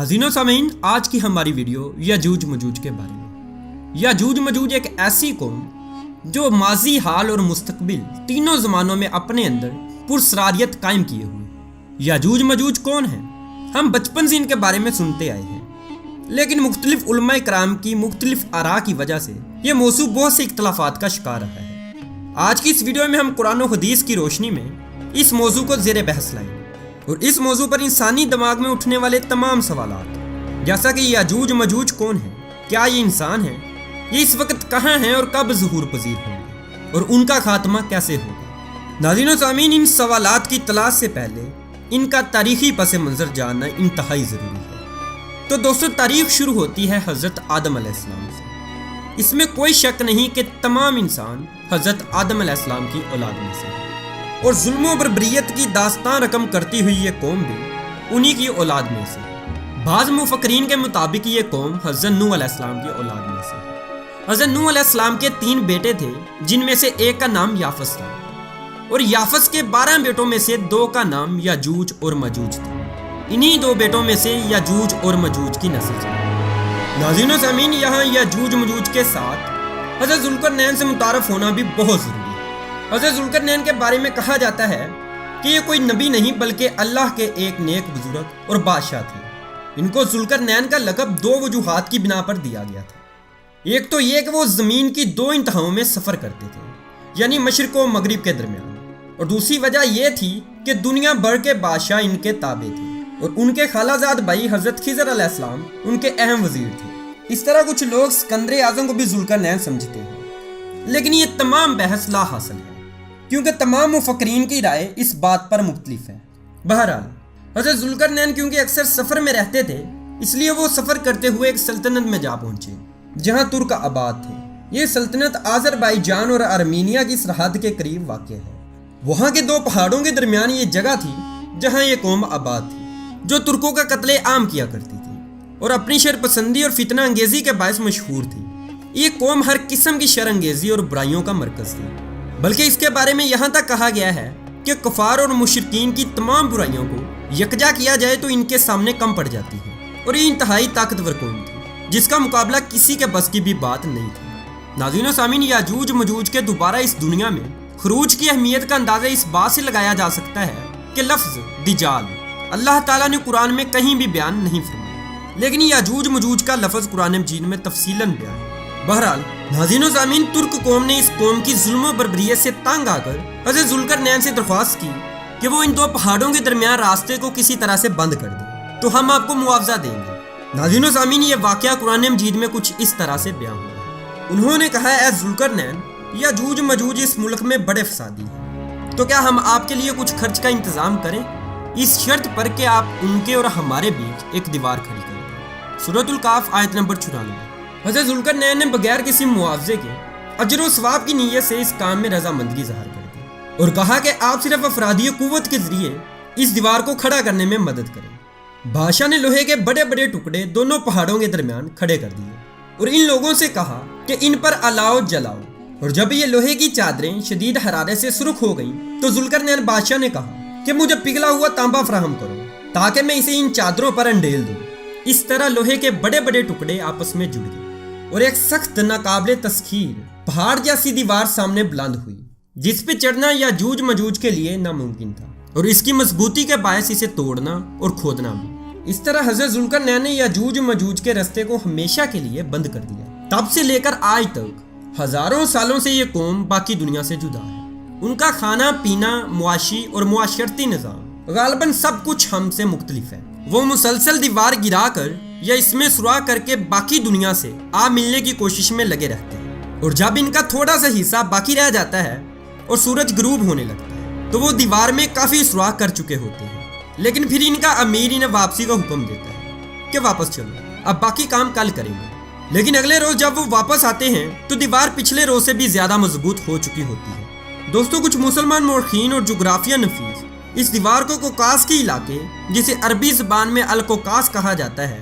नाज़रीन व सामीन, आज की हमारी वीडियो याजूज मजूज के बारे में। याजूज मजूज एक ऐसी कौम जो माजी, हाल और मुस्तकबिल तीनों ज़मानों में अपने अंदर पुरसरारियत कायम किए हुए। याजूज मजूज कौन है? हम बचपन से इनके बारे में सुनते आए हैं, लेकिन मुख्तलिफ उलमा कराम की मुख्तलिफ आरा की वजह से ये मौजू बहुत से इख्तलाफात का शिकार रहा है। आज की इस वीडियो में हम कुरान और हदीस की रोशनी में इस मौजू को ज़ेरे बहस लाएंगे और इस मौजू पर इंसानी दिमाग में उठने वाले तमाम सवालात, जैसा कि याजूज मजूज कौन है, क्या ये इंसान है, ये इस वक्त कहाँ हैं और कब ज़ुहूर पजीर होंगे और उनका खात्मा कैसे होगा। नाज़रीन व सामीन, इन सवालात की तलाश से पहले इनका तारीखी पस मंज़र जानना इंतहाई ज़रूरी है। तो दोस्तों, तारीख शुरू होती है हज़रत आदम अलैहिस्सलाम से। इसमें कोई शक नहीं कि तमाम इंसान हज़रत आदम अलैहिस्सलाम की औलाद में से है और जुल्म व बर्बरियत की दास्तान रकम करती हुई ये कौम भी उन्हीं की औलाद में से है। बाज़ मुफक्रीन के मुताबिक ये कौम हज़रत नूह अलैहिस्सलाम की औलाद में से है। हज़रत नूह अलैहिस्सलाम के 3 बेटे थे, जिनमें से एक का नाम याफस था और याफस के 12 बेटों में से 2 का नाम याजूज और मजूज था। इन्हीं 2 बेटों में से याजूज और मजूज की नस्ल चली। नाज़रीन व सामीन, यहाँ याजूज मजूज के साथ हज़रत ज़ुल्करनैन से मुतारफ़ होना भी बहुत ज़रूरी है। हज़रत ज़ुल्करनैन के बारे में कहा जाता है कि ये कोई नबी नहीं बल्कि अल्लाह के एक नेक बुजुर्ग और बादशाह थे। इनको ज़ुल्करनैन का लक़ब 2 वजूहात की बिना पर दिया गया था। एक तो ये कि वो ज़मीन की 2 इंतहाओं में सफ़र करते थे, यानी मशरिक़ व मगरिब के दरमियान, और दूसरी वजह यह थी कि दुनिया भर के बादशाह इनके ताबे थे और उनके खालाजाद भाई हज़रत खिज़र अलैहिस्सलाम उनके अहम वज़ीर थे। इस तरह कुछ लोग सिकंदर आज़म को भी ज़ुल्करनैन समझते हैं, लेकिन ये तमाम बहस ला हासिल है क्योंकि तमाम मुफक्रीन की राय इस बात पर मुख्तलिफ है। बहरहाल, हज़रत ज़ुल्करनैन क्योंकि अक्सर सफ़र में रहते थे, इसलिए वो सफ़र करते हुए एक सल्तनत में जा पहुँचे जहाँ तुर्क आबाद थे। ये सल्तनत आज़रबाईजान और आर्मीनिया की सरहद के करीब वाक़ है। वहाँ के 2 पहाड़ों के दरमियान ये जगह थी जहाँ ये कौम आबाद थी, जो तुर्कों का कत्ले आम किया करती थी और अपनी शरपसंदी और फितना अंगेज़ी के बायस मशहूर थी। ये कौम हर किस्म की शर अंगेज़ी और बुराइयों का मरकज़ थी, बल्कि इसके बारे में यहाँ तक कहा गया है कि कुफार और मुशरिकीन की तमाम बुराइयों को यकजा किया जाए तो इनके सामने कम पड़ जाती है और ये इंतहाई ताकतवर कौम थी जिसका मुकाबला किसी के बस की भी बात नहीं थी। नाज़रीन व सामीन, याजूज मजूज के दोबारा इस दुनिया में खरूज की अहमियत का अंदाज़ा इस बात से लगाया जा सकता है कि लफ्ज़ दिजाल अल्लाह ताला ने कुरान में कहीं भी बयान नहीं फरमाया, लेकिन याजूज मजूज का लफ्ज़ कुरान मजीद में तफसीलन बयान है। बहरहाल, नाज़रीन व सामीन, तुर्क कौम ने इस कौम की जुल्म बर्बरियत से तंग आकर हज़रत ज़ुल्करनैन से दरख्वास्त की कि वो इन 2 पहाड़ों के दरमियान रास्ते को किसी तरह से बंद कर दे तो हम आपको मुआवजा देंगे। नाज़रीन व सामीन, ये वाक़या कुरान मजीद में कुछ इस तरह से बयान हुआ है। उन्होंने कहा, ऐ ज़ुल्करनैन, याजूज मजूज इस मुल्क में बड़े फसादी हैं, तो क्या हम आपके लिए कुछ खर्च का इंतज़ाम करें, इस शर्त पर कि आप उनके और हमारे बीच एक दीवार खड़ी करें। सूरतुल काफ आयत नंबर 94। हज़रत ज़ुल्करनैन ने बगैर किसी मुआवजे के अजर व सवाब की नीयत से इस काम में रजामंदगी ज़ाहिर कर दी और कहा कि आप सिर्फ अफरादी कुव्वत के ज़रिए इस दीवार को खड़ा करने में मदद करें। बादशाह ने लोहे के बड़े बड़े टुकड़े दोनों पहाड़ों के दरमियान खड़े कर दिए और इन लोगों से कहा कि इन पर अलाव जलाओ, और जब ये लोहे की चादरें शदीद हरारत से सुर्ख हो गईं तो ज़ुल्करनैन बादशाह ने कहा कि मुझे पिघला हुआ तांबा फराहम करो ताकि मैं इसे इन चादरों पर अंडेल दूं। इस तरह लोहे के बड़े बड़े टुकड़े आपस में जुड़ गए और एक सख्त नाकाबिले तस्खीर पहाड़ जैसी दीवार सामने बुलंद हुई, जिस पे चढ़ना याजूज मजूज के लिए नामुमकिन था और इसकी मजबूती के बायस इसे तोड़ना और खोदना भी। इस तरह हज़रत ज़ुल्करनैन ने याजूज मजूज के रास्ते को हमेशा के लिए बंद कर दिया। तब से लेकर आज तक हज़ारों सालों से ये कौम बाकी दुनिया से जुदा है। उनका खाना पीना, मुआशी और मुआशरती निज़ाम गालिबन सब कुछ हमसे मुख्तलिफ है। वो मुसलसल दीवार गिरा कर या इसमें सुराख करके बाकी दुनिया से आ मिलने की कोशिश में लगे रहते हैं, और जब इनका थोड़ा सा हिस्सा बाकी रह जाता है और सूरज गरूब होने लगता है तो वो दीवार में काफ़ी सुराख कर चुके होते हैं, लेकिन फिर इनका अमीर इन्हें वापसी का हुक्म देता है कि वापस चलो, अब बाकी काम कल करेंगे। लेकिन अगले रोज़ जब वो वापस आते हैं तो दीवार पिछले रोज़ से भी ज़्यादा मजबूत हो चुकी होती है। दोस्तों, कुछ मुसलमान मौरखीन और जोग्राफिया नफीस इस दीवार को कोकास के इलाके, जिसे अरबी ज़बान में अल कोकास कहा जाता है,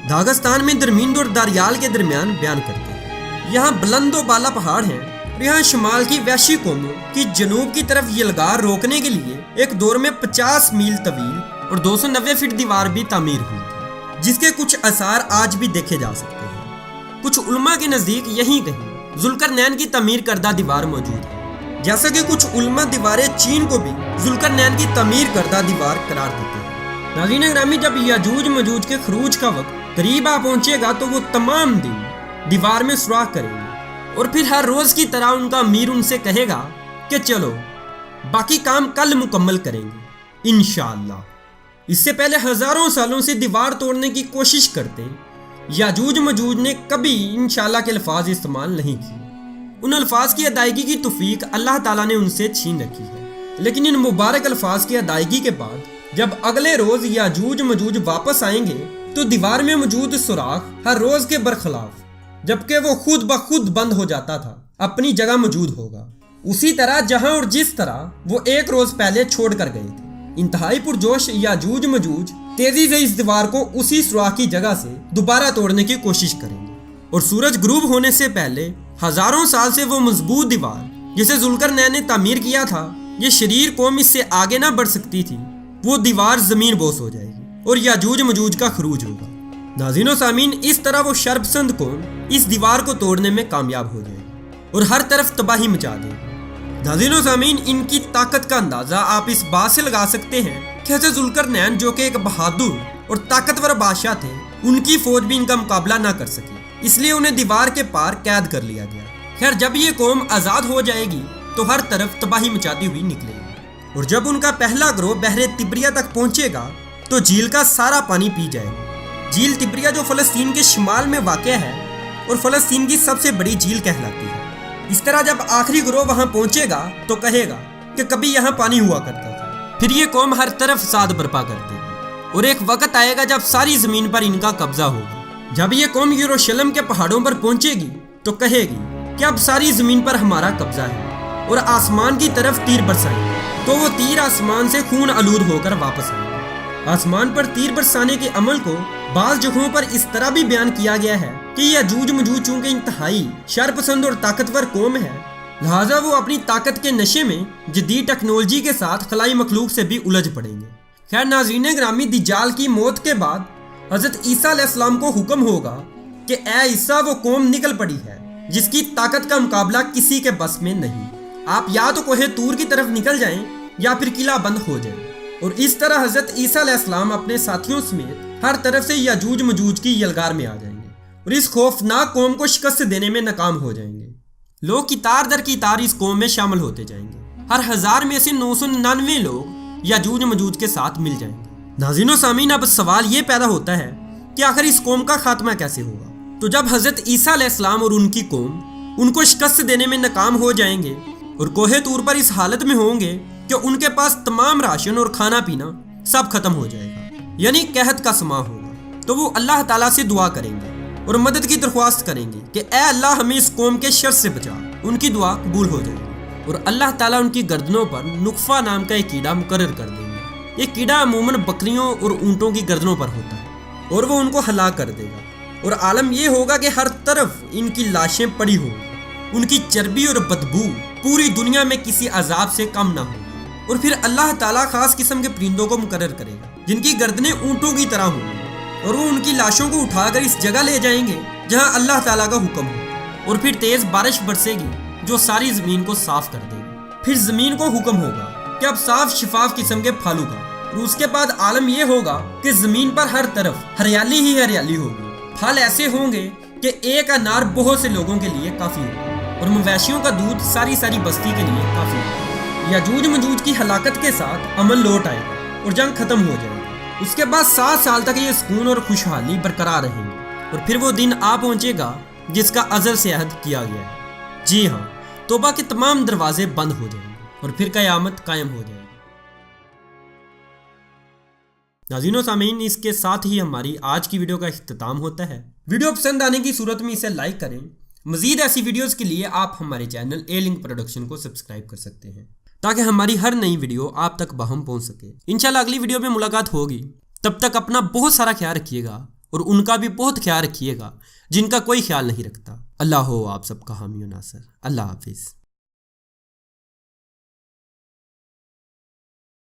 दागिस्तान में दरमिंद और दारियाल के दरमियान बयान करते हैं। यहाँ बुलंद व बाला पहाड़ हैं और यहाँ शुमाल की वैशी कौमों की जनूब की तरफ यलगार रोकने के लिए एक दौर में 50 मील तवील और 290 फीट दीवार भी तामीर हुई थी। جس کے کچھ آثار آج بھی دیکھے جا سکتے ہیں۔ کچھ علماء کے نزدیک یہیں کہیں ذوالقرنین کی تعمیر کردہ دیوار موجود ہے، جیسا کہ کچھ علماء دیوار چین کو بھی ذوالقرنین کی تعمیر کردہ دیوار قرار دیتے ہیں۔ ناظرین گرامی، جب یاجوج ماجوج کے خروج کا وقت قریب آ پہنچے گا تو وہ تمام دن دیوار میں سوراخ کریں گے، اور پھر ہر روز کی طرح ان کا امیر ان سے کہے گا کہ چلو باقی کام کل مکمل کریں گے انشاءاللہ۔ اس سے پہلے ہزاروں سالوں سے دیوار توڑنے کی کوشش کرتے یاجوج ماجوج نے کبھی انشاءاللہ کے الفاظ استعمال نہیں کیے۔ ان الفاظ کی ادائیگی کی توفیق اللہ تعالیٰ نے ان سے چھین رکھی ہے، لیکن ان مبارک الفاظ کی ادائیگی کے بعد جب اگلے روز یاجوج ماجوج واپس آئیں گے تو دیوار میں موجود سوراخ ہر روز کے برخلاف، جبکہ وہ خود بخود بند ہو جاتا تھا، اپنی جگہ موجود ہوگا، اسی طرح جہاں اور جس طرح وہ ایک روز پہلے چھوڑ کر گئے تھے۔ انتہائی پرجوش یاجوج ماجوج تیزی سے اس دیوار کو اسی سوراخ کی جگہ سے دوبارہ توڑنے کی کوشش کریں گے، اور سورج غروب ہونے سے پہلے ہزاروں سال سے وہ مضبوط دیوار جسے ذوالقرنین نے تعمیر کیا تھا، یہ شریر قوم اس سے آگے نہ بڑھ سکتی تھی، وہ دیوار زمین بوس ہو جائے گی اور یاجوج ماجوج کا خروج ہوگا۔ ناظرین و سامعین، اس طرح وہ شرپسند قوم اس دیوار کو توڑنے میں کامیاب ہو جائے گی اور ہر طرف تباہی مچا دے گی۔ ناظرین و سامعین، ان کی طاقت کا اندازہ آپ اس بات سے لگا سکتے ہیں کہ حضرت ذوالقرنین جو کہ ایک بہادر اور طاقتور بادشاہ تھے، ان کی فوج بھی ان کا مقابلہ نہ کر سکی، اس لیے انہیں دیوار کے پار قید کر لیا گیا۔ خیر، جب یہ قوم آزاد ہو جائے گی تو ہر طرف تباہی مچاتی ہوئی نکلے گی، اور جب ان کا پہلا گروہ بحر تبریہ تک پہنچے گا تو جھیل کا سارا پانی پی جائے گا۔ جھیل تبریہ جو فلسطین کے شمال میں واقع ہے اور فلسطین کی سب سے بڑی جھیل کہلاتی ہے۔ اس طرح جب آخری گروہ وہاں پہنچے گا تو کہے گا کہ کبھی یہاں پانی ہوا کرتا تھا۔ پھر یہ قوم ہر طرف فساد برپا کر دے گی، اور ایک وقت آئے گا جب ساری زمین پر ان کا قبضہ ہوگا۔ جب یہ قوم یروشلم کے پہاڑوں پر پہنچے گی تو کہے گی کہ اب ساری زمین پر ہمارا قبضہ ہے، اور آسمان کی طرف تیر برسائیں گے تو وہ تیر آسمان سے خون آلود ہو کر واپس آئیں گے۔ آسمان پر تیر برسانے کے عمل کو بعض جگہوں پر اس طرح بھی بیان کیا گیا ہے کہ یاجوج ماجوج چونکہ انتہائی شر پسند اور طاقتور قوم ہے، لہٰذا وہ اپنی طاقت کے نشے میں جدید ٹیکنالوجی کے ساتھ خلائی مخلوق سے بھی الجھ پڑیں گے۔ خیر ناظرین گرامی، دجال کی موت کے بعد حضرت عیسیٰ علیہ السلام کو حکم ہوگا کہ اے عیسیٰ، وہ قوم نکل پڑی ہے جس کی طاقت کا مقابلہ کسی کے بس میں نہیں، آپ یا تو کوہ طور کی طرف نکل جائیں یا پھر قلعہ بند ہو جائیں۔ اور اس طرح حضرت عیسیٰ علیہ السلام اپنے ساتھیوں سمیت ہر طرف سے یاجوج ماجوج کی یلغار میں آ جائیں گے اور اس خوفناک قوم کو شکست دینے میں ناکام ہو جائیں گے۔ لوگ قطار در قطار اس قوم میں شامل ہوتے جائیں گے، ہر 1000 میں سے 999 لوگ یاجوج ماجوج کے ساتھ مل جائیں گے۔ ناظرین و سامعین، اب سوال یہ پیدا ہوتا ہے کہ آخر اس قوم کا خاتمہ کیسے ہوگا؟ تو جب حضرت عیسیٰ علیہ السلام اور ان کی قوم ان کو شکست دینے میں ناکام ہو جائیں گے اور کوہ طور پر اس حالت میں ہوں گے کہ ان کے پاس تمام راشن اور کھانا پینا سب ختم ہو جائے گا، یعنی قحط کا سما ہوگا، تو وہ اللہ تعالیٰ سے دعا کریں گے اور مدد کی درخواست کریں گے کہ اے اللہ، ہمیں اس قوم کے شر سے بچا۔ ان کی دعا قبول ہو جائے گی اور اللہ تعالیٰ ان کی گردنوں پر نقفہ نام کا ایک کیڑا مقرر کر دیں گے۔ یہ کیڑا عموماً بکریوں اور اونٹوں کی گردنوں پر ہوتا ہے اور وہ ان کو ہلاک کر دے گا، اور عالم یہ ہوگا کہ ہر طرف ان کی لاشیں پڑی ہوں گی، ان کی چربی اور بدبو پوری دنیا میں کسی عذاب سے کم نہ ہوگی۔ اور پھر اللہ تعالیٰ خاص قسم کے پرندوں کو مقرر کرے گا جن کی گردنیں اونٹوں کی طرح ہوں گی، اور وہ ان کی لاشوں کو اٹھا کر اس جگہ لے جائیں گے جہاں اللہ تعالیٰ کا حکم ہو، اور پھر تیز بارش برسے گی جو ساری زمین کو صاف کر دے گی۔ پھر زمین کو حکم ہوگا کہ اب صاف شفاف قسم کے پھل اگا، اور اس کے بعد عالم یہ ہوگا کہ زمین پر ہر طرف ہریالی ہی ہریالی ہوگی۔ پھل ایسے ہوں گے کہ ایک انار بہت سے لوگوں کے لیے کافی ہوگا، اور مویشیوں کا دودھ ساری بستی کے لیے کافی ہوگا۔ یاجوج ماجوج کی ہلاکت کے ساتھ امن لوٹ آئے گا اور جنگ ختم ہو جائے گی۔ اس کے بعد 7 سال تک یہ سکون اور خوشحالی برقرار رہیں گی، اور پھر وہ دن آ پہنچے گا جس کا ازل سے عہد کیا گیا ہے۔ جی ہاں، توبہ کے تمام دروازے بند ہو جائیں گے اور پھر قیامت قائم ہو جائے گی۔ ناظرین و سامعین، اس کے ساتھ ہی ہماری آج کی ویڈیو کا اختتام ہوتا ہے۔ ویڈیو پسند آنے کی صورت میں اسے لائک کریں۔ مزید ایسی ویڈیوز کے لیے آپ ہمارے چینل اے لنک پروڈکشن کو سبسکرائب کر سکتے ہیں تاکہ ہماری ہر نئی ویڈیو آپ تک بہم پہنچ سکے۔ انشاءاللہ اگلی ویڈیو میں ملاقات ہوگی، تب تک اپنا بہت سارا خیال رکھیے گا اور ان کا بھی بہت خیال رکھیے گا جن کا کوئی خیال نہیں رکھتا۔ اللہ ہو آپ سب کا حامی و ناصر۔ اللہ حافظ۔